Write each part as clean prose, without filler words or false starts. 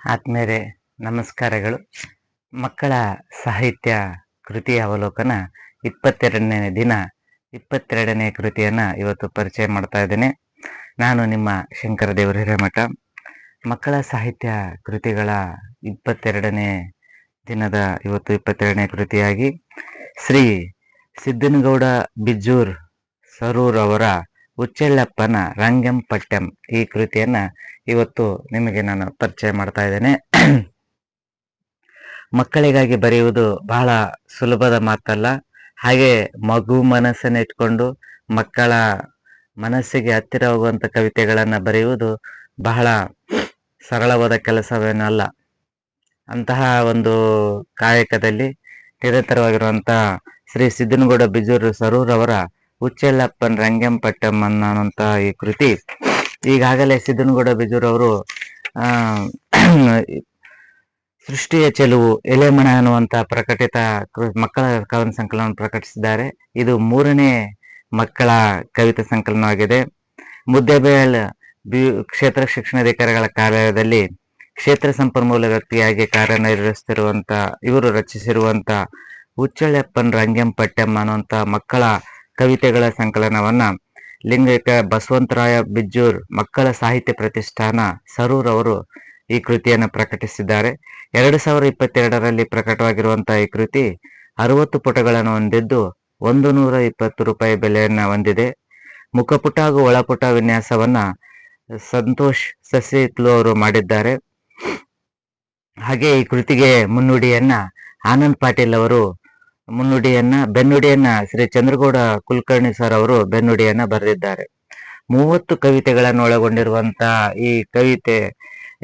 ಆತ್ಮೇರೆ ನಮಸ್ಕಾರಗಳು. ಮಕ್ಕಳ ಸಾಹಿತ್ಯ ಕೃತಿಯ ಅವಲೋಕನ 22ನೇ ದಿನ 22ನೇ ಕೃತಿಯನ್ನು ಇವತ್ತು ಪರಿಚಯ ಮಾಡ್ತಾ ಇದ್ದೇನೆ. ನಾನು ನಿಮ್ಮ ಶಂಕರದೇವರು ಹಿರೇಮಠ. ಮಕ್ಕಳ ಸಾಹಿತ್ಯ ಕೃತಿಗಳ 22ನೇ ದಿನದ ಇವತ್ತು 22ನೇ ಕೃತಿಯಾಗಿ ಶ್ರೀ ಸಿದ್ದನಗೌಡ ಬಿಜ್ಜೂರ್ ಸರೂರ್ ಅವರ ಉಚ್ಚೆಳ್ಳಪ್ಪನ ರಂಗಂ ಪಠ್ಯಂ ಈ ಕೃತಿಯನ್ನ ಇವತ್ತು ನಿಮಗೆ ನಾನು ಪರಿಚಯ ಮಾಡ್ತಾ ಇದ್ದೇನೆ. ಮಕ್ಕಳಿಗಾಗಿ ಬರೆಯುವುದು ಬಹಳ ಸುಲಭದ ಮಾತಲ್ಲ. ಹಾಗೆ ಮಗು ಮನಸ್ಸನ್ನು ಇಟ್ಕೊಂಡು ಮಕ್ಕಳ ಮನಸ್ಸಿಗೆ ಹತ್ತಿರ ಹೋಗುವಂತ ಕವಿತೆಗಳನ್ನ ಬರೆಯುವುದು ಬಹಳ ಸರಳವಾದ ಕೆಲಸವೇನೂ ಅಲ್ಲ. ಅಂತಹ ಒಂದು ಕಾಯಕದಲ್ಲಿ ನಿರತರವಾಗಿರುವಂತಹ ಶ್ರೀ ಸಿದ್ದನಗೌಡ ಬಿಜ್ಜೂರ್ ಸರೂರ್ ಅವರ ಉಚ್ಚೆಳ್ಳಪ್ಪನ್ ರಂಗಂ ಪಠ್ಯಂ ಅನ್ನುವಂತ ಈ ಕೃತಿ ಈಗಾಗಲೇ ಸಿದ್ದನಗೌಡ ಬಿಜ್ಜೂರ್ ಅವರು ಸೃಷ್ಟಿಯ ಚೆಲುವು ಎಲೆಮಣ ಅನ್ನುವಂತ ಪ್ರಕಟಿತ ಮಕ್ಕಳ ಕವನ ಸಂಕಲನವನ್ನು ಪ್ರಕಟಿಸಿದ್ದಾರೆ. ಇದು 3ನೇ ಮಕ್ಕಳ ಕವಿತಾ ಸಂಕಲನವಾಗಿದೆ. ಮುದ್ದೇಬೇಳ್ ಕ್ಷೇತ್ರ ಶಿಕ್ಷಣಾಧಿಕಾರಿಗಳ ಕಾರ್ಯಾಲಯದಲ್ಲಿ ಕ್ಷೇತ್ರ ಸಂಪನ್ಮೂಲ ವ್ಯಕ್ತಿಯಾಗಿ ಕಾರ್ಯನಿರ್ವಹಿಸುತ್ತಿರುವಂತ ಇವರು ರಚಿಸಿರುವಂತ ಉಚ್ಚೆಳ್ಳಪ್ಪನ್ ರಂಗಂ ಪಠ್ಯಂ ಅನ್ನುವಂತ ಮಕ್ಕಳ ಕವಿತೆಗಳ ಸಂಕಲನವನ್ನ ಲಿಂಗೈಕ ಬಸವಂತರಾಯ ಬಿಜ್ಜೂರ್ ಮಕ್ಕಳ ಸಾಹಿತ್ಯ ಪ್ರತಿಷ್ಠಾನ ಸರೂರ್ ಅವರು ಈ ಕೃತಿಯನ್ನು ಪ್ರಕಟಿಸಿದ್ದಾರೆ. 2022ರಲ್ಲಿ ಪ್ರಕಟವಾಗಿರುವಂತಹ ಈ ಕೃತಿ 60 ಪುಟಗಳನ್ನು ಹೊಂದಿದ್ದು 120 ರೂಪಾಯಿ ಬೆಲೆಯನ್ನ ಹೊಂದಿದೆ. ಮುಖಪುಟ ಹಾಗೂ ಒಳಪುಟ ವಿನ್ಯಾಸವನ್ನ ಸಂತೋಷ್ ಸಸಿತ್ಲು ಅವರು ಮಾಡಿದ್ದಾರೆ. ಹಾಗೆ ಈ ಕೃತಿಗೆ ಮುನ್ನುಡಿಯನ್ನ ಆನಂದ್ ಪಾಟೀಲ್ ಅವರು ಬೆನ್ನುಡಿಯನ್ನ ಶ್ರೀ ಚಂದ್ರಗೌಡ ಕುಲಕರ್ಣಿ ಸರ್ ಅವರು ಬೆನ್ನುಡಿಯನ್ನ ಬರೆದಿದ್ದಾರೆ. 30 ಕವಿತೆಗಳನ್ನು ಒಳಗೊಂಡಿರುವಂತ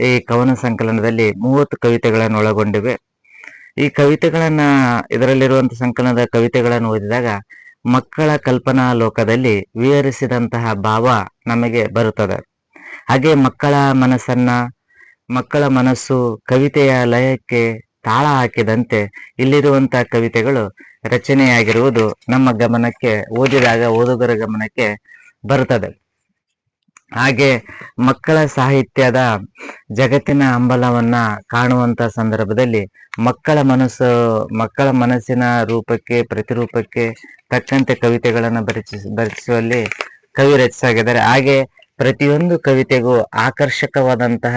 ಈ ಕವನ ಸಂಕಲನದಲ್ಲಿ 30 ಕವಿತೆಗಳನ್ನು ಒಳಗೊಂಡಿವೆ. ಈ ಕವಿತೆಗಳನ್ನ ಇದರಲ್ಲಿರುವಂತ ಸಂಕಲನದ ಕವಿತೆಗಳನ್ನು ಓದಿದಾಗ ಮಕ್ಕಳ ಕಲ್ಪನಾ ಲೋಕದಲ್ಲಿ ವಿಹರಿಸಿದಂತಹ ಭಾವ ನಮಗೆ ಬರುತ್ತದೆ. ಹಾಗೆ ಮಕ್ಕಳ ಮನಸ್ಸು ಕವಿತೆಯ ಲಯಕ್ಕೆ ತಾಳ ಹಾಕಿದಂತೆ ಇಲ್ಲಿರುವಂತಹ ಕವಿತೆಗಳು ರಚನೆಯಾಗಿರುವುದು ನಮ್ಮ ಗಮನಕ್ಕೆ ಓದುಗರ ಗಮನಕ್ಕೆ ಬರುತ್ತದೆ. ಹಾಗೆ ಮಕ್ಕಳ ಸಾಹಿತ್ಯದ ಜಗತ್ತಿನ ಹಂಬಲವನ್ನ ಕಾಣುವಂತ ಸಂದರ್ಭದಲ್ಲಿ ಮಕ್ಕಳ ಮನಸ್ಸಿನ ರೂಪಕ್ಕೆ ಪ್ರತಿರೂಪಕ್ಕೆ ತಕ್ಕಂತೆ ಕವಿತೆಗಳನ್ನು ಬರೆಸುವಲ್ಲಿ ಕವಿ ರಚಿಸಾಗಿದ್ದಾರೆ. ಹಾಗೆ ಪ್ರತಿಯೊಂದು ಕವಿತೆಗೂ ಆಕರ್ಷಕವಾದಂತಹ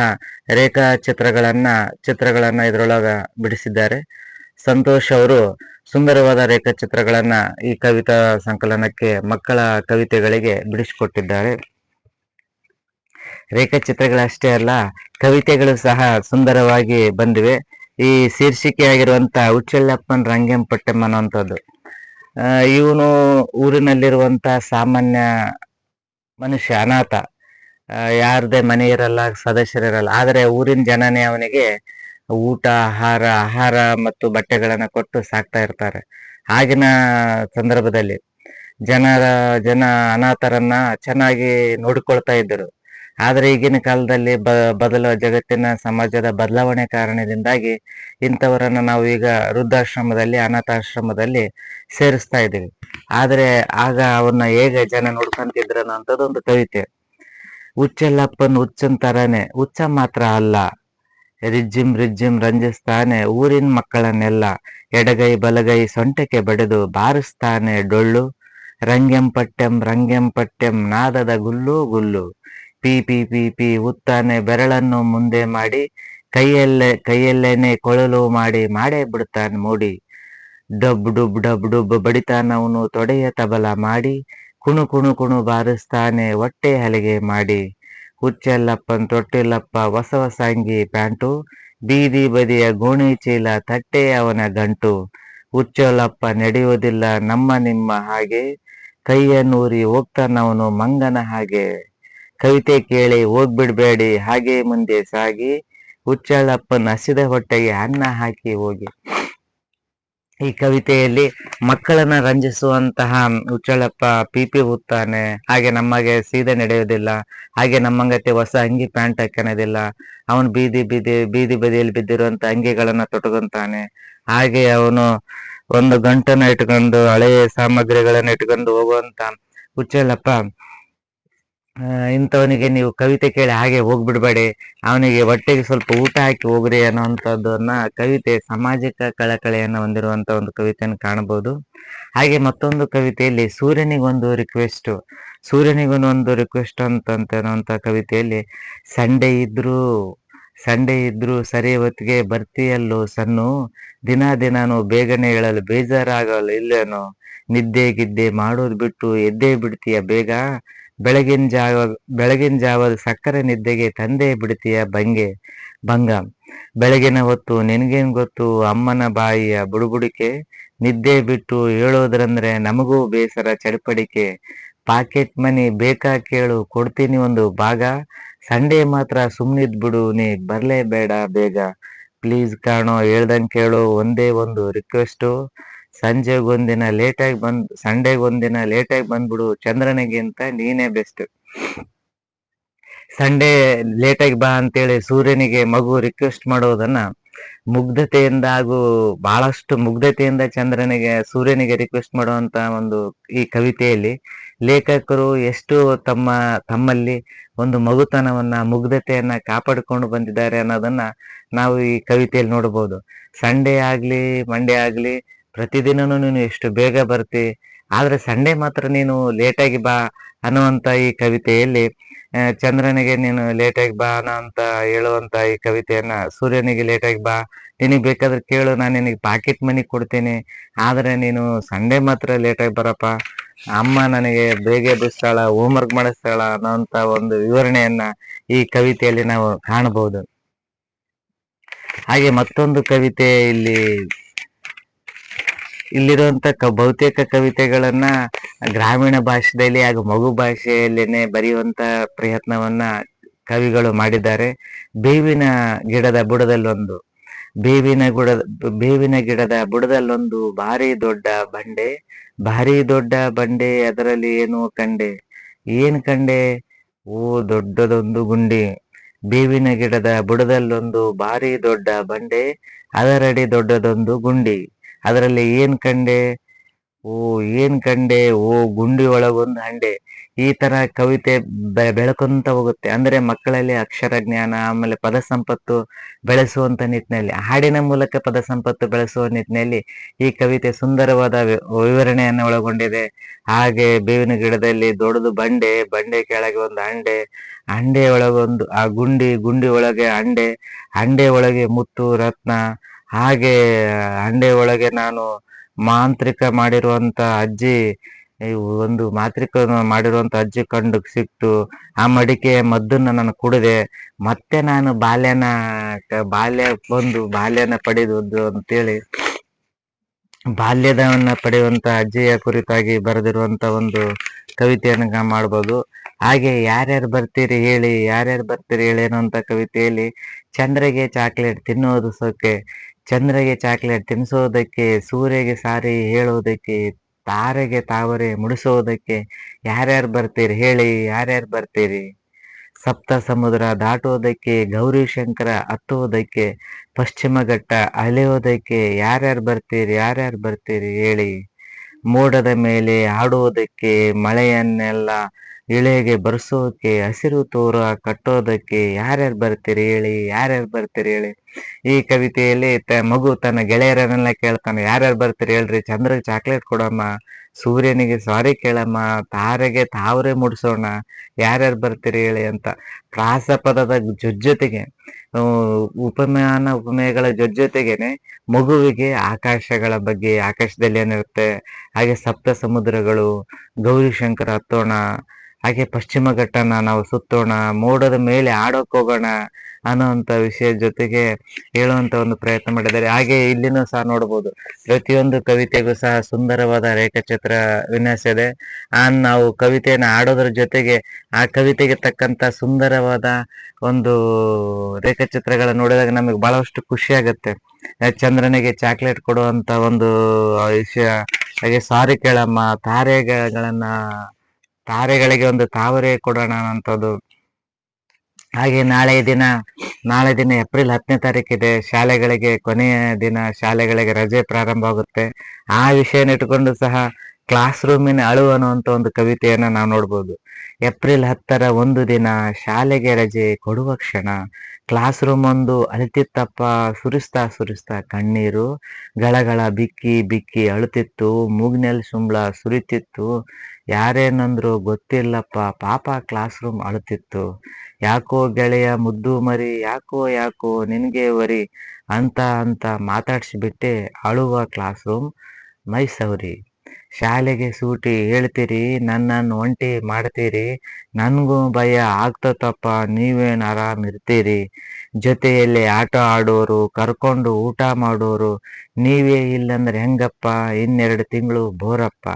ಚಿತ್ರಗಳನ್ನ ಇದರೊಳಗ ಬಿಡಿಸಿದ್ದಾರೆ. ಸಂತೋಷ್ ಅವರು ಸುಂದರವಾದ ರೇಖಾಚಿತ್ರಗಳನ್ನ ಈ ಕವಿತಾ ಸಂಕಲನಕ್ಕೆ ಮಕ್ಕಳ ಕವಿತೆಗಳಿಗೆ ಬಿಡಿಸಿಕೊಟ್ಟಿದ್ದಾರೆ. ರೇಖಾಚಿತ್ರಗಳಷ್ಟೇ ಅಲ್ಲ, ಕವಿತೆಗಳು ಸಹ ಸುಂದರವಾಗಿ ಬಂದಿವೆ. ಈ ಶೀರ್ಷಿಕೆಯಾಗಿರುವಂತ ಉಚ್ಚೆಳ್ಳಪ್ಪನ್ ರಂಗಂ ಪಠ್ಯಂ ಅನ್ನುವಂಥದ್ದು, ಇವನು ಊರಿನಲ್ಲಿರುವಂತ ಸಾಮಾನ್ಯ ಮನುಷ್ಯ, ಅನಾಥ, ಯಾರದೇ ಮನೆ ಇರಲ್ಲ, ಸದಸ್ಯರಿರಲ್ಲ. ಆದರೆ ಊರಿನ ಜನನೇ ಅವನಿಗೆ ಊಟ ಆಹಾರ ಮತ್ತು ಬಟ್ಟೆಗಳನ್ನ ಕೊಟ್ಟು ಸಾಕ್ತಾ ಇರ್ತಾರೆ. ಆಗಿನ ಸಂದರ್ಭದಲ್ಲಿ ಜನ ಅನಾಥರನ್ನ ಚೆನ್ನಾಗಿ ನೋಡಿಕೊಳ್ತಾ ಇದ್ದರು. ಆದ್ರೆ ಈಗಿನ ಕಾಲದಲ್ಲಿ ಜಗತ್ತಿನ ಸಮಾಜದ ಬದಲಾವಣೆ ಕಾರಣದಿಂದಾಗಿ ಇಂಥವರನ್ನ ನಾವು ಈಗ ವೃದ್ಧಾಶ್ರಮದಲ್ಲಿ ಅನಾಥಾಶ್ರಮದಲ್ಲಿ ಸೇರಿಸ್ತಾ ಇದ್ದೀವಿ. ಆದ್ರೆ ಆಗ ಅವನ್ನ ಹೇಗೆ ಜನ ನೋಡ್ಕೊಂತಿದ್ರು ಅನ್ನೋಂಥದ್ದು ಒಂದು ಕವಿತೆ. ಉಚ್ಚೆಳ್ಳಪ್ಪನ್ ಹುಚ್ಚಂತರನೆ, ಹುಚ್ಚ ಮಾತ್ರ ಅಲ್ಲ, ರಿಜ್ಜಿಂ ರಂಜಿಸ್ತಾನೆ ಊರಿನ ಮಕ್ಕಳನ್ನೆಲ್ಲ, ಎಡಗೈ ಬಲಗೈ ಸೊಂಟಕ್ಕೆ ಬಡಿದು ಬಾರಿಸ್ತಾನೆ ಡೊಳ್ಳು, ರಂಗಂ ಪಠ್ಯಂ ನಾದದ ಗುಲ್ಲು ಗುಲ್ಲು, ಪಿ ಪಿ ಪಿ ಪಿ ಉತ್ತಾನೆ ಬೆರಳನ್ನು ಮುಂದೆ ಮಾಡಿ, ಕೈಯಲ್ಲೇನೆ ಕೊಳಲು ಮಾಡೇ ಬಿಡ್ತಾನೆ ಮೂಡಿ, ಡಬ್ ಡುಬ್ ಬಡಿತಾನವನು ತೊಡೆಯ ತಬಲ ಮಾಡಿ, ಕುಣು ಬಾರಿಸ್ತಾನೆ ಹೊಟ್ಟೆ ಹಲಿಗೆ ಮಾಡಿ, ಹುಚ್ಚೆಳ್ಳಪ್ಪನ್ ತೊಟ್ಟಿಲ್ಲಪ್ಪ ಹೊಸ ಅಂಗಿ ಪ್ಯಾಂಟು, ಬೀದಿ ಬದಿಯ ಗೋಣಿ ಚೀಲ ತಟ್ಟೆ ಅವನ ಗಂಟು, ಹುಚ್ಚೆಳ್ಳಪ್ಪ ನಡೆಯುವುದಿಲ್ಲ ನಿಮ್ಮ ಹಾಗೆ, ಕೈಯನ್ನೂರಿ ಹೋಗ್ತಾನವನು ಮಂಗನ ಹಾಗೆ, ಕವಿತೆ ಕೇಳಿ ಹೋಗ್ಬಿಡ್ಬೇಡಿ ಹಾಗೆ ಮುಂದೆ ಸಾಗಿ, ಹುಚ್ಚೆಳ್ಳಪ್ಪನ್ ಹಸಿದ ಹೊಟ್ಟೆಗೆ ಅನ್ನ ಹಾಕಿ ಹೋಗಿ. ಈ ಕವಿತೆಯಲ್ಲಿ ಮಕ್ಕಳನ್ನ ರಂಜಿಸುವಂತಹ ಉಚ್ಚೆಳ್ಳಪ್ಪ ಪಿಪಿ ಹುತ್ತಾನೆ, ಹಾಗೆ ನಮಗೆ ಸೀದೆ ನಡೆಯೋದಿಲ್ಲ, ಹಾಗೆ ನಮ್ಮಂಗತೆ ಹೊಸ ಅಂಗಿ ಪ್ಯಾಂಟ್ ಹಾಕೋದಿಲ್ಲ, ಅವನು ಬೀದಿ ಬದಿಯಲ್ಲಿ ಬಿದ್ದಿರುವಂತ ಅಂಗಿಗಳನ್ನ ತೊಟ್ಕೊಂತಾನೆ. ಹಾಗೆ ಅವನು ಒಂದು ಗಂಟನ್ನ ಇಟ್ಕೊಂಡು ಹಳೆಯ ಸಾಮಗ್ರಿಗಳನ್ನ ಇಟ್ಕೊಂಡು ಹೋಗುವಂತ ಉಚ್ಚೆಳ್ಳಪ್ಪ ಇಂಥವನಿಗೆ ನೀವು ಕವಿತೆ ಕೇಳಿ ಹಾಗೆ ಹೋಗ್ಬಿಡ್ಬೇಡಿ, ಅವನಿಗೆ ಹೊಟ್ಟೆಗೆ ಸ್ವಲ್ಪ ಊಟ ಹಾಕಿ ಹೋಗ್ರಿ ಅನ್ನೋಂಥದ್ದನ್ನ ಕವಿತೆ ಸಾಮಾಜಿಕ ಕಳಕಳಿಯನ್ನು ಹೊಂದಿರುವಂತ ಒಂದು ಕವಿತೆಯನ್ನು ಕಾಣಬಹುದು. ಹಾಗೆ ಮತ್ತೊಂದು ಕವಿತೆಯಲ್ಲಿ ಸೂರ್ಯನಿಗೊಂದು ರಿಕ್ವೆಸ್ಟ್ ಅಂತ ಕವಿತೆಯಲ್ಲಿ ಸಂಡೆ ಇದ್ರು ಸರಿ ಹೊತ್ತಿಗೆ ಬರ್ತೀಯಲ್ಲೋ ಸನ್ನು, ದಿನಾನು ಬೇಗನೆ ಹೇಳಲು ಬೇಜಾರಾಗಲು ಇಲ್ಲೇನೋ, ನಿದ್ದೆ ಗಿದ್ದೆ ಮಾಡೋದು ಬಿಟ್ಟು ಎದ್ದೇ ಬಿಡ್ತೀಯ ಬೇಗ, ಬೆಳಗಿನ ಜಾವದ ಸಕ್ಕರೆ ನಿದ್ದೆಗೆ ತಂದೆ ಬಿಡ್ತೀಯ ಭಂಗ. ಬೆಳಗಿನ ಹೊತ್ತು ನಿನಗೇನ್ ಗೊತ್ತು ಅಮ್ಮನ ಬಾಯಿಯ ಬುಡುಬುಡಿಕೆ, ನಿದ್ದೆ ಬಿಟ್ಟು ಹೇಳೋದ್ರಂದ್ರೆ ನಮಗೂ ಬೇಸರ ಚಡಪಡಿಕೆ, ಪಾಕೆಟ್ ಮನಿ ಬೇಕಾ ಕೇಳು ಕೊಡ್ತೀನಿ ಒಂದು ಭಾಗ, ಸಂಡೇ ಮಾತ್ರ ಸುಮ್ನಿದ್ ಬಿಡು ನೀ ಬರ್ಲೇಬೇಡ ಬೇಗ, ಪ್ಲೀಸ್ ಕಾಣೋ ಹೇಳ್ದಂಗೆ ಕೇಳು ಒಂದೇ ಒಂದು ರಿಕ್ವೆಸ್ಟು, ಸಂಡೇಗೊಂದಿನ ಲೇಟಾಗಿ ಬಂದ್ಬಿಡು ಚಂದ್ರನಿಗಿಂತ ನೀನೇ ಬೆಸ್ಟ್. ಸಂಡೇ ಲೇಟಾಗಿ ಬಾ ಅಂತೇಳಿ ಸೂರ್ಯನಿಗೆ ಮಗು ರಿಕ್ವೆಸ್ಟ್ ಮಾಡೋದನ್ನ ಬಹಳಷ್ಟು ಮುಗ್ಧತೆಯಿಂದ ಸೂರ್ಯನಿಗೆ ರಿಕ್ವೆಸ್ಟ್ ಮಾಡುವಂತ ಒಂದು ಈ ಕವಿತೆಯಲ್ಲಿ ಲೇಖಕರು ಎಷ್ಟು ತಮ್ಮಲ್ಲಿ ಒಂದು ಮುಗ್ಧತೆಯನ್ನ ಕಾಪಾಡಿಕೊಂಡು ಬಂದಿದ್ದಾರೆ ಅನ್ನೋದನ್ನ ನಾವು ಈ ಕವಿತೆಯಲ್ಲಿ ನೋಡಬಹುದು. ಸಂಡೇ ಆಗ್ಲಿ ಮಂಡೇ ಆಗ್ಲಿ ಪ್ರತಿದಿನನೂ ನೀನು ಎಷ್ಟು ಬೇಗ ಬರ್ತಿ, ಆದ್ರೆ ಸಂಡೇ ಮಾತ್ರ ನೀನು ಲೇಟಾಗಿ ಬಾ ಅನ್ನುವಂತ ಈ ಕವಿತೆಯಲ್ಲಿ ಚಂದ್ರನಿಗೆ ನೀನು ಲೇಟಾಗಿ ಬಾ ಅಂತ ಹೇಳುವಂತ ಈ ಕವಿತೆಯನ್ನ ಸೂರ್ಯನಿಗೆ ಲೇಟಾಗಿ ಬಾ, ನಿನಗೆ ಬೇಕಾದ್ರೆ ಕೇಳು ನಾನು ನಿನಗೆ ಪಾಕೆಟ್ ಮನಿ ಕೊಡ್ತೇನೆ, ಆದ್ರೆ ನೀನು ಸಂಡೇ ಮಾತ್ರ ಲೇಟಾಗಿ ಬರಪ್ಪ, ಅಮ್ಮ ನನಗೆ ಬೇಗ ಎಬ್ಬಿಸ್ತಾಳ, ಹೋಮ್ವರ್ಕ್ ಮಾಡಿಸ್ತಾಳ ಅನ್ನೋಂತ ಒಂದು ವಿವರಣೆಯನ್ನ ಈ ಕವಿತೆಯಲ್ಲಿ ನಾವು ಕಾಣಬಹುದು. ಹಾಗೆ ಮತ್ತೊಂದು ಕವಿತೆ ಇಲ್ಲಿರುವಂತ ಬಹುತೇಕ ಕವಿತೆಗಳನ್ನ ಗ್ರಾಮೀಣ ಭಾಷೆಯಲ್ಲಿ ಹಾಗೂ ಮಗು ಭಾಷೆಯಲ್ಲೇನೆ ಬರೆಯುವಂತ ಪ್ರಯತ್ನವನ್ನ ಕವಿಗಳು ಮಾಡಿದ್ದಾರೆ. ಬೇವಿನ ಗಿಡದ ಬುಡದಲ್ಲೊಂದು ಭಾರಿ ದೊಡ್ಡ ಬಂಡೆ ಅದರಲ್ಲಿ ಏನ್ ಕಂಡೆ ಓ ದೊಡ್ಡದೊಂದು ಗುಂಡಿ, ಬೇವಿನ ಗಿಡದ ಬುಡದಲ್ಲೊಂದು ಭಾರಿ ದೊಡ್ಡ ಬಂಡೆ ಅದರಡಿ ದೊಡ್ಡದೊಂದು ಗುಂಡಿ, ಅದರಲ್ಲಿ ಏನ್ ಕಂಡೆ ಓ ಗುಂಡಿ ಒಳಗೊಂದು ಹಂಡೆ. ಈ ತರ ಕವಿತೆ ಬೆಳಕೊಂತ ಹೋಗುತ್ತೆ. ಅಂದ್ರೆ ಮಕ್ಕಳಲ್ಲಿ ಅಕ್ಷರ ಜ್ಞಾನ ಆಮೇಲೆ ಪದ ಸಂಪತ್ತು ಬೆಳೆಸುವಂತ ನಿಟ್ಟಿನಲ್ಲಿ, ಹಾಡಿನ ಮೂಲಕ ಪದ ಸಂಪತ್ತು ಬೆಳೆಸುವ ನಿಟ್ಟಿನಲ್ಲಿ ಈ ಕವಿತೆ ಸುಂದರವಾದ ವಿವರಣೆಯನ್ನು ಒಳಗೊಂಡಿದೆ. ಹಾಗೆ ಬೇವಿನ ಗಿಡದಲ್ಲಿ ದೊಡ್ಡದು ಬಂಡೆ ಕೆಳಗೆ ಒಂದು ಹಂಡೆ ಒಳಗೊಂದು ಆ ಗುಂಡಿ ಒಳಗೆ ಹಂಡೆ ಒಳಗೆ ಮುತ್ತು ರತ್ನ, ಹಾಗೆ ಹಂಡೆ ಒಳಗೆ ನಾನು ಮಾಂತ್ರಿಕ ಮಾಡಿರುವಂತ ಅಜ್ಜಿ ಕಂಡು ಸಿಕ್ತು, ಆ ಮಡಿಕೆ ಮದ್ದನ್ನ ನಾನು ಕುಡಿದೆ, ಮತ್ತೆ ನಾನು ಬಾಲ್ಯನ ಪಡೆಯುವುದು ಅಂತೇಳಿ ಬಾಲ್ಯದವನ್ನ ಪಡೆಯುವಂತ ಅಜ್ಜಿಯ ಕುರಿತಾಗಿ ಬರೆದಿರುವಂತ ಒಂದು ಕವಿತೆಯನ್ನ ಮಾಡ್ಬೋದು. ಹಾಗೆ ಯಾರ್ಯಾರು ಬರ್ತೀರಿ ಹೇಳಿ ಅನ್ನುವಂತ ಕವಿತೆಯಲ್ಲಿ ಚಂದ್ರಗೆ ಚಾಕ್ಲೇಟ್ ತಿನ್ನಿಸೋದಕ್ಕೆ, ಸೂರ್ಯಗೆ ಸಾರಿ ಹೇಳೋದಕ್ಕೆ, ತಾರೆಗೆ ತಾವರೆ ಮುಡಿಸೋದಕ್ಕೆ ಯಾರ್ಯಾರು ಬರ್ತೀರಿ, ಸಪ್ತ ಸಮುದ್ರ ದಾಟೋದಕ್ಕೆ, ಗೌರಿಶಂಕರ ಹತ್ತೋದಕ್ಕೆ, ಪಶ್ಚಿಮ ಘಟ್ಟ ಅಲೆಯೋದಕ್ಕೆ ಯಾರ್ಯಾರು ಬರ್ತೀರಿ ಹೇಳಿ, ಮೋಡದ ಮೇಲೆ ಆಡೋದಕ್ಕೆ, ಮಳೆಯನ್ನೆಲ್ಲ ಇಳೆಗೆ ಬರ್ಸೋಕೆ, ಹಸಿರು ತೋರ ಕಟ್ಟೋದಕ್ಕೆ ಯಾರ್ಯಾರು ಬರ್ತೀರಿ ಹೇಳಿ. ಈ ಕವಿತೆಯಲ್ಲಿ ಮಗು ತನ್ನ ಗೆಳೆಯರನ್ನೆಲ್ಲ ಕೇಳ್ತಾನೆ, ಯಾರ್ಯಾರು ಬರ್ತೀರಿ ಹೇಳ್ರಿ, ಚಂದ್ರಗೆ ಚಾಕ್ಲೇಟ್ ಕೊಡಮ್ಮ, ಸೂರ್ಯನಿಗೆ ಸಾರಿ ಕೇಳಮ್ಮ, ತಾರೆಗೆ ತಾವರೆ ಮುಡ್ಸೋಣ, ಯಾರ್ಯಾರು ಬರ್ತೀರಿ ಹೇಳಿ ಅಂತ ಪ್ರಾಸಪದದ ಜೊತೆಗೆ ಉಪಮೇಯಗಳ ಜೊತೆಗೇನೆ ಮಗುವಿಗೆ ಆಕಾಶಗಳ ಬಗ್ಗೆ, ಆಕಾಶದಲ್ಲಿ ಏನಿರುತ್ತೆ, ಹಾಗೆ ಸಪ್ತ ಸಮುದ್ರಗಳು, ಗೌರಿಶಂಕರ ಹತ್ತೋಣ, ಹಾಗೆ ಪಶ್ಚಿಮ ಘಟ್ಟನ ನಾವು ಸುತ್ತೋಣ, ಮೋಡದ ಮೇಲೆ ಆಡೋಕ್ ಹೋಗೋಣ ಅನ್ನೋಂಥ ವಿಷಯದ ಜೊತೆಗೆ ಹೇಳುವಂತ ಒಂದು ಪ್ರಯತ್ನ ಮಾಡಿದ್ದಾರೆ. ಹಾಗೆ ಇಲ್ಲಿನೂ ಸಹ ನೋಡಬಹುದು, ಪ್ರತಿಯೊಂದು ಕವಿತೆಗೂ ಸಹ ಸುಂದರವಾದ ರೇಖಾಚಿತ್ರ ವಿನ್ಯಾಸ ಇದೆ. ನಾವು ಕವಿತೆಯನ್ನು ಆಡೋದ್ರ ಜೊತೆಗೆ ಆ ಕವಿತೆಗೆ ತಕ್ಕಂತ ಸುಂದರವಾದ ಒಂದು ರೇಖಾಚಿತ್ರಗಳನ್ನ ನೋಡಿದಾಗ ನಮಗೆ ಬಹಳಷ್ಟು ಖುಷಿ ಆಗುತ್ತೆ. ಚಂದ್ರನಿಗೆ ಚಾಕ್ಲೇಟ್ ಕೊಡುವಂತ ಒಂದು ವಿಷಯ, ಹಾಗೆ ಸಾರಿ ಕೇಳಮ್ಮ, ತಾರೆಗಳಿಗೆ ಒಂದು ತಾವರೆ ಕೊಡೋಣ ಅಂತದ್ದು. ಹಾಗೆ ನಾಳೆ ದಿನ ಏಪ್ರಿಲ್ 10ನೇ ತಾರೀಕಿದೆ, ಶಾಲೆಗಳಿಗೆ ಕೊನೆಯ ದಿನ, ಶಾಲೆಗಳಿಗೆ ರಜೆ ಪ್ರಾರಂಭ ಆಗುತ್ತೆ. ಆ ವಿಷಯನ ಇಟ್ಕೊಂಡು ಸಹ ಕ್ಲಾಸ್ ರೂಮಿನ ಅಳು ಅನ್ನುವಂತ ಒಂದು ಕವಿತೆಯನ್ನ ನಾವು ನೋಡ್ಬೋದು. ಏಪ್ರಿಲ್ 10ರ ಒಂದು ದಿನ, ಶಾಲೆಗೆ ರಜೆ ಕೊಡುವ ಕ್ಷಣ, ಕ್ಲಾಸ್ ರೂಮ್ ಒಂದು ಅಳುತ್ತಿತ್ತಪ್ಪ, ಸುರಿಸ್ತಾ ಸುರಿಸ್ತಾ ಕಣ್ಣೀರು, ಗಳಗಳ ಬಿಕ್ಕಿ ಬಿಕ್ಕಿ ಅಳುತ್ತಿತ್ತು, ಮೂಗ್ನೆಲ್ ಸುಂಬಳ ಸುರಿತಿತ್ತು, ಯಾರೇನಂದ್ರು ಗೊತ್ತಿಲ್ಲಪ್ಪ, ಪಾಪ ಕ್ಲಾಸ್ ರೂಮ್ ಅಳುತ್ತಿತ್ತು, ಯಾಕೋ ಗೆಳೆಯ ಮುದ್ದು ಮರಿ, ಯಾಕೋ ಯಾಕೋ ನಿನ್ಗೆ ವರಿ ಅಂತ ಅಂತ ಮಾತಾಡ್ಸಿಬಿಟ್ಟೆ, ಅಳುವ ಕ್ಲಾಸ್ ರೂಮ್ ಮೈಸೌರಿ. ಶಾಲೆಗೆ ಸೂಟಿ ಹೇಳ್ತೀರಿ, ನನ್ನನ್ನು ಒಂಟಿ ಮಾಡ್ತೀರಿ, ನನ್ಗೂ ಭಯ ಆಗ್ತತಪ್ಪ, ನೀವೇನ್ ಆರಾಮ್ ಇರ್ತೀರಿ, ಜೊತೆಯಲ್ಲಿ ಆಟ ಆಡೋರು, ಕರ್ಕೊಂಡು ಊಟ ಮಾಡೋರು, ನೀವೇ ಇಲ್ಲಂದ್ರೆ ಹೆಂಗಪ್ಪ, ಇನ್ನೆರಡು ತಿಂಗಳು ಬೋರಪ್ಪ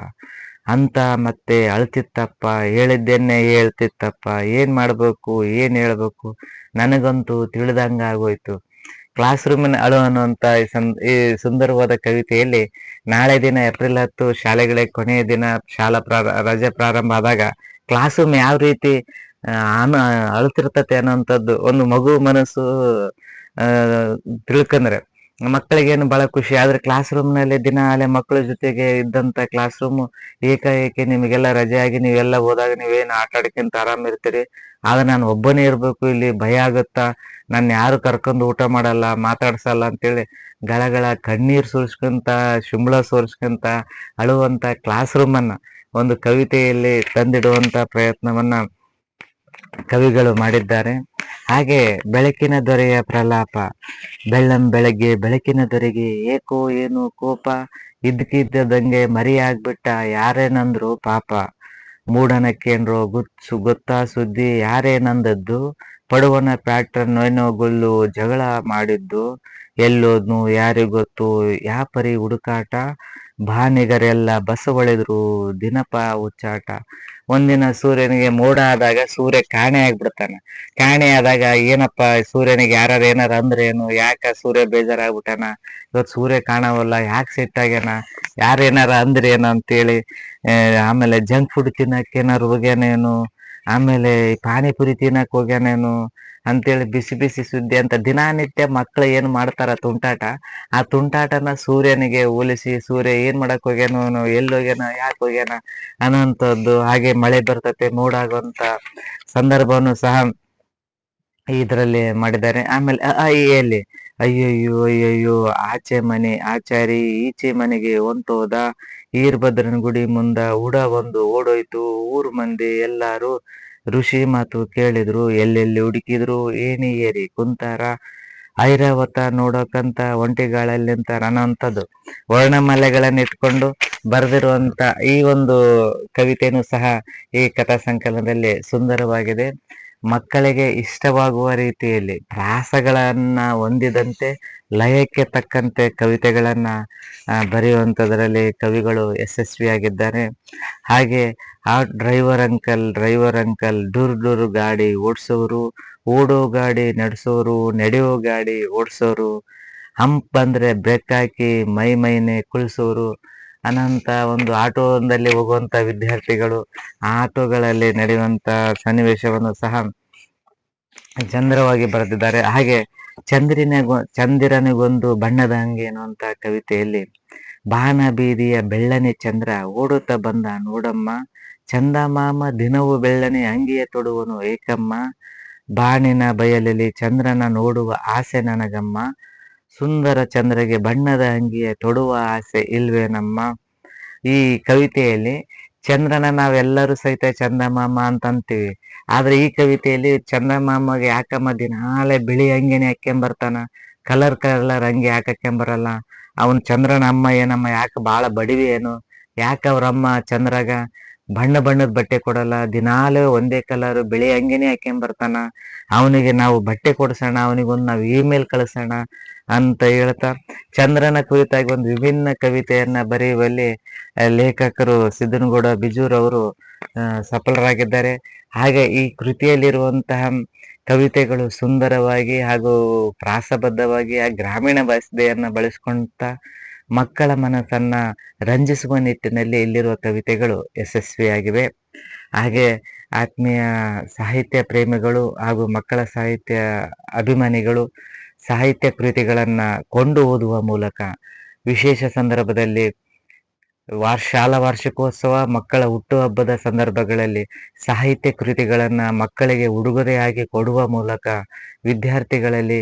ಅಂತ ಮತ್ತೆ ಅಳ್ತಿತ್ತಪ್ಪ, ಹೇಳಿದ್ದನ್ನೇ ಹೇಳ್ತಿತ್ತಪ್ಪ, ಏನ್ ಮಾಡ್ಬೇಕು ಏನ್ ಹೇಳ್ಬೇಕು ನನಗಂತೂ ತಿಳಿದಂಗಾಗೋಯ್ತು. ಕ್ಲಾಸ್ ರೂಮಿನ ಅಳು ಅನ್ನುವಂತ ಈ ಸುಂದರವಾದ ಕವಿತೆಯಲ್ಲಿ ನಾಳೆ ದಿನ ಏಪ್ರಿಲ್ 10 ಶಾಲೆಗಳಿಗೆ ಕೊನೆಯ ದಿನ, ರಜೆ ಪ್ರಾರಂಭ ಆದಾಗ ಕ್ಲಾಸ್ ರೂಮ್ ಯಾವ ರೀತಿ ಆನ ಅಳುತ್ತಿರ್ತತೆ ಅನ್ನೋಂಥದ್ದು ಒಂದು ಮಗು ಮನಸ್ಸು ಆ ತಿಳ್ಕಂದ್ರೆ ಮಕ್ಕಳಿಗೇನು ಬಹಳ ಖುಷಿ. ಆದ್ರೆ ಕ್ಲಾಸ್ ರೂಮ್ ನಲ್ಲಿ ದಿನ ಅಲೆ ಮಕ್ಕಳ ಜೊತೆಗೆ ಇದ್ದಂತ ಕ್ಲಾಸ್ ರೂಮ್ ಏಕಾಏಕಿ ನಿಮಗೆಲ್ಲ ರಜೆ ಆಗಿ ನೀವೆಲ್ಲ ಹೋದಾಗ ನೀವೇನು ಆಟ ಆಡ್ಕೊಂತ ಆರಾಮ್ ಇರ್ತೀರಿ, ಆದ್ರೆ ನಾನು ಒಬ್ಬನೇ ಇರ್ಬೇಕು, ಇಲ್ಲಿ ಭಯ ಆಗುತ್ತಾ, ನನ್ನ ಯಾರು ಕರ್ಕೊಂಡು ಊಟ ಮಾಡಲ್ಲ, ಮಾತಾಡ್ಸಲ್ಲ ಅಂತೇಳಿ ಗಳಗಳ ಕಣ್ಣೀರ್ ಸುರಿಸ್ಕೊಂತ, ಶಿಂಬಳ ಸೋರಿಸ್ಕೊಂತ ಅಳುವಂತ ಕ್ಲಾಸ್ ರೂಮ್ ಅನ್ನ ಒಂದು ಕವಿತೆಯಲ್ಲಿ ತಂದಿಡುವಂತ ಪ್ರಯತ್ನವನ್ನ ಕವಿಗಳು ಮಾಡಿದ್ದಾರೆ. ಹಾಗೆ ಬೆಳಕಿನ ದೊರೆಯ ಪ್ರಲಾಪ, ಬೆಳಗ್ಗೆ ಬೆಳಕಿನ ದೊರೆಗೆ ಏಕೋ ಏನು ಕೋಪ, ಇದ್ದಕ್ಕಿದ್ದಂಗೆ ಮರಿಯಾಗ್ಬಿಟ್ಟ, ಯಾರೇನಂದ್ರು ಪಾಪ, ಮೂಢನಕ್ಕೇನ್ರೋ ಗೊತ್ತಾ ಸುದ್ದಿ, ಯಾರೇನಂದದ್ದು, ಪಡುವನ ಪ್ಯಾಟ್ರನ್ ನೊಯ್ನೋಗೊಲ್ಲು ಜಗಳ ಮಾಡಿದ್ದು, ಎಲ್ಲೋದ್ನು ಯಾರಿಗೊತ್ತು, ಯಾಪರಿ ಹುಡುಕಾಟ, ಬಾನಿಗರೆಲ್ಲ ಬಸವಳಿದ್ರು ದಿನಪ ಹುಚ್ಚಾಟ. ಒಂದಿನ ಸೂರ್ಯನಿಗೆ ಮೋಡ ಆದಾಗ ಸೂರ್ಯ ಕಾಣೆ ಆಗ್ಬಿಡ್ತಾನ. ಕಾಣೆ ಆದಾಗ ಏನಪ್ಪ ಸೂರ್ಯನಿಗೆ ಯಾರು ಏನಾರ ಅಂದ್ರೆ ಏನು, ಯಾಕ ಸೂರ್ಯ ಬೇಜಾರಾಗ್ಬಿಟ್ಟಾನ, ಇವತ್ತು ಸೂರ್ಯ ಕಾಣವಲ್ಲ, ಯಾಕೆ ಸಿಟ್ಟಾಗ್ಯಾನ, ಯಾರೇನಾರ ಅಂದ್ರೆ ಏನು ಅಂತೇಳಿ ಆಮೇಲೆ ಜಂಕ್ ಫುಡ್ ತಿನ್ನಕ್ಕೆ ಏನಾರು ಹೋಗ್ಯಾನೇನು, ಆಮೇಲೆ ಪಾನಿಪುರಿ ತಿನ್ನಕ್ ಹೋಗ್ಯಾನೇನು ಅಂತೇಳಿ ಬಿಸಿ ಬಿಸಿ ಸುದ್ದಿ ಅಂತ ದಿನಾನಿತ್ಯ ಮಕ್ಳು ಏನ್ ಮಾಡ್ತಾರ ತುಂಟಾಟ, ಆ ತುಂಟಾಟನ ಸೂರ್ಯನಿಗೆ ಹೋಲಿಸಿ ಸೂರ್ಯ ಏನ್ ಮಾಡಕ್ ಹೋಗ್ಯಾನೋ, ಎಲ್ಲಿ ಹೋಗ್ಯಾನ, ಯಾಕೆ ಹೋಗ್ಯಾನ ಅನ್ನೋಂಥದ್ದು. ಹಾಗೆ ಮಳೆ ಬರ್ತತೆ, ಮೋಡ ಆಗುವಂತ ಸಂದರ್ಭವನ್ನು ಸಹ ಇದರಲ್ಲಿ ಮಾಡಿದ್ದಾರೆ. ಆಮೇಲೆ ಯಲ್ಲಿ ಅಯ್ಯಯ್ಯೋ ಅಯ್ಯಯ್ಯೋ, ಆಚೆ ಮನೆ ಆಚಾರಿ ಈಚೆ ಮನೆಗೆ ಹೊಂಟೋದ, ಈರ್ಭದ್ರನ ಗುಡಿ ಮುಂದ ಉಡ ಒಂದು ಓಡೋಯ್ತು, ಊರು ಮಂದಿ ಎಲ್ಲಾರು ಋಷಿ ಮಾತು ಕೇಳಿದ್ರು, ಎಲ್ಲೆಲ್ಲಿ ಹುಡುಕಿದ್ರು ಏನಿ ಏರಿ ಕುಂತಾರ, ಐರಾವತ ನೋಡೋಕಂತ ಒಂಟಿಗಾಳಲ್ಲಿ ನಿಂತಾರ ಅನ್ನೋಂಥದ್ದು ವರ್ಣಮಾಲೆಗಳನ್ನ ಇಟ್ಕೊಂಡು ಬರೆದಿರುವಂತ ಈ ಒಂದು ಕವಿತೆನೂ ಸಹ ಈ ಕಥಾ ಸಂಕಲನದಲ್ಲಿ ಸುಂದರವಾಗಿದೆ. ಮಕ್ಕಳಿಗೆ ಇಷ್ಟವಾಗುವ ರೀತಿಯಲ್ಲಿ ಪ್ರಾಸಗಳನ್ನ ಹೊಂದಿದಂತೆ ಲಯಕ್ಕೆ ತಕ್ಕಂತೆ ಕವಿತೆಗಳನ್ನ ಬರೆಯುವಂಥದ್ರಲ್ಲಿ ಕವಿಗಳು ಯಶಸ್ವಿಯಾಗಿದ್ದಾರೆ. ಹಾಗೆ ಆ ಡ್ರೈವರ್ ಅಂಕಲ್ ಡೂರ್ ಡೂರ್ ಗಾಡಿ ಓಡಿಸೋರು, ಓಡೋ ಗಾಡಿ ನಡೆಸೋರು, ನಡೆಯೋ ಗಾಡಿ ಓಡಿಸೋರು, ಹಂಪ್ ಬಂದ್ರೆ ಬ್ರೇಕ್ ಹಾಕಿ ಮೈನೆ ಕುಳಿಸೋರು ಅನ್ನೋಂಥ ಒಂದು ಆಟೋದಲ್ಲಿ ಹೋಗುವಂತ ವಿದ್ಯಾರ್ಥಿಗಳು, ಆ ಆಟೋಗಳಲ್ಲಿ ನಡೆಯುವಂತ ಸನ್ನಿವೇಶವನ್ನು ಸಹ ಚಂದ್ರವಾಗಿ ಬರೆದಿದ್ದಾರೆ. ಹಾಗೆ ಚಂದಿರನಿಗೊಂದು ಬಣ್ಣದ ಅಂಗಿ ಅನ್ನುವಂತ ಕವಿತೆಯಲ್ಲಿ, ಬಾನ ಬೀದಿಯ ಬೆಳ್ಳನೆ ಚಂದ್ರ ಓಡುತ್ತಾ ಬಂದ ನೋಡಮ್ಮ, ಚಂದಮಾಮ ದಿನವೂ ಬೆಳ್ಳನೆ ಅಂಗಿಯ ತೊಡುವನು ಏಕಮ್ಮ, ಬಾಣಿನ ಬಯಲಲ್ಲಿ ಚಂದ್ರನ ನೋಡುವ ಆಸೆ ನನಗಮ್ಮ, ಸುಂದರ ಚಂದ್ರಗೆ ಬಣ್ಣದ ಅಂಗಿಯ ತೊಡುವ ಆಸೆ ಇಲ್ವೇನಮ್ಮ. ಈ ಕವಿತೆಯಲ್ಲಿ ಚಂದ್ರನ ನಾವೆಲ್ಲರೂ ಸಹಿತ ಚಂದಮಾಮ ಅಂತ ಅಂತೀವಿ, ಆದ್ರೆ ಈ ಕವಿತೆಯಲ್ಲಿ ಚಂದಮಾಮಗೆ ಯಾಕಮ್ಮ ದಿನಾಲೆ ಬಿಳಿ ಅಂಗಿನೇ ಹಾಕ್ಯಂಬರ್ತಾನ, ಕಲರ್ ಅಂಗಿ ಹಾಕಂಬರಲ್ಲ, ಅವನ್ ಚಂದ್ರನ ಅಮ್ಮ ಏನಮ್ಮ ಯಾಕೆ ಬಾಳ ಬಡಿವಿ ಏನು, ಯಾಕೆ ಅವ್ರಮ್ಮ ಚಂದ್ರಗ ಬಣ್ಣದ ಬಟ್ಟೆ ಕೊಡಲ್ಲ, ದಿನಾಲು ಒಂದೇ ಕಲರ್ ಬಿಳಿ ಅಂಗಿನೇ ಹಾಕ್ಯಂಬರ್ತಾನ, ಅವನಿಗೆ ನಾವು ಬಟ್ಟೆ ಕೊಡ್ಸೋಣ, ಅವನಿಗೊಂದು ನಾವು ಇಮೇಲ್ ಕಳಿಸೋಣ ಅಂತ ಹೇಳ್ತಾ ಚಂದ್ರನ ಕುರಿತಾಗಿ ಒಂದು ವಿಭಿನ್ನ ಕವಿತೆಯನ್ನ ಬರೆಯುವಲ್ಲಿ ಲೇಖಕರು ಸಿದ್ದನಗೌಡ ಬಿಜೂರ್ ಅವರು ಸಫಲರಾಗಿದ್ದಾರೆ. ಹಾಗೆ ಈ ಕೃತಿಯಲ್ಲಿರುವಂತಹ ಕವಿತೆಗಳು ಸುಂದರವಾಗಿ ಹಾಗೂ ಪ್ರಾಸಬದ್ಧವಾಗಿ ಆ ಗ್ರಾಮೀಣ ಭಾಷೆಯನ್ನ ಬಳಸ್ಕೊಂತ ಮಕ್ಕಳ ಮನಸ್ಸನ್ನ ರಂಜಿಸುವ ನಿಟ್ಟಿನಲ್ಲಿ ಇಲ್ಲಿರುವ ಕವಿತೆಗಳು ಯಶಸ್ವಿಯಾಗಿವೆ. ಹಾಗೆ ಆತ್ಮೀಯ ಸಾಹಿತ್ಯ ಪ್ರೇಮಿಗಳು ಹಾಗೂ ಮಕ್ಕಳ ಸಾಹಿತ್ಯ ಅಭಿಮಾನಿಗಳು ಸಾಹಿತ್ಯ ಕೃತಿಗಳನ್ನ ಕೊಂಡು ಓದುವ ಮೂಲಕ ವಿಶೇಷ ಸಂದರ್ಭದಲ್ಲಿ ಶಾಲಾ ವಾರ್ಷಿಕೋತ್ಸವ, ಮಕ್ಕಳ ಹುಟ್ಟುಹಬ್ಬದ ಸಂದರ್ಭಗಳಲ್ಲಿ ಸಾಹಿತ್ಯ ಕೃತಿಗಳನ್ನ ಮಕ್ಕಳಿಗೆ ಉಡುಗೊರೆಯಾಗಿ ಕೊಡುವ ಮೂಲಕ ವಿದ್ಯಾರ್ಥಿಗಳಲ್ಲಿ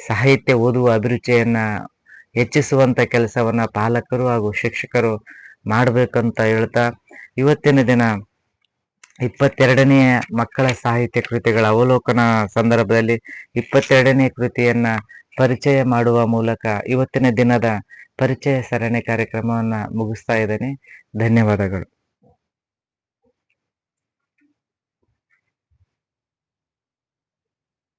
ಸಾಹಿತ್ಯ ಓದುವ ಅಭಿರುಚಿಯನ್ನ ಹೆಚ್ಚಿಸುವಂತ ಕೆಲಸವನ್ನ ಪಾಲಕರು ಹಾಗೂ ಶಿಕ್ಷಕರು ಮಾಡಬೇಕಂತ ಹೇಳ್ತಾ, ಇವತ್ತಿನ ದಿನ 22ನೇ ಮಕ್ಕಳ ಸಾಹಿತ್ಯ ಕೃತಿಗಳ ಅವಲೋಕನ ಸಂದರ್ಭದಲ್ಲಿ 22ನೇ ಕೃತಿಯನ್ನ ಪರಿಚಯ ಮಾಡುವ ಮೂಲಕ ಇವತ್ತಿನ ದಿನದ ಪರಿಚಯ ಸರಣಿ ಕಾರ್ಯಕ್ರಮವನ್ನ ಮುಗಿಸ್ತಾ ಇದ್ದೇನೆ. ಧನ್ಯವಾದಗಳು.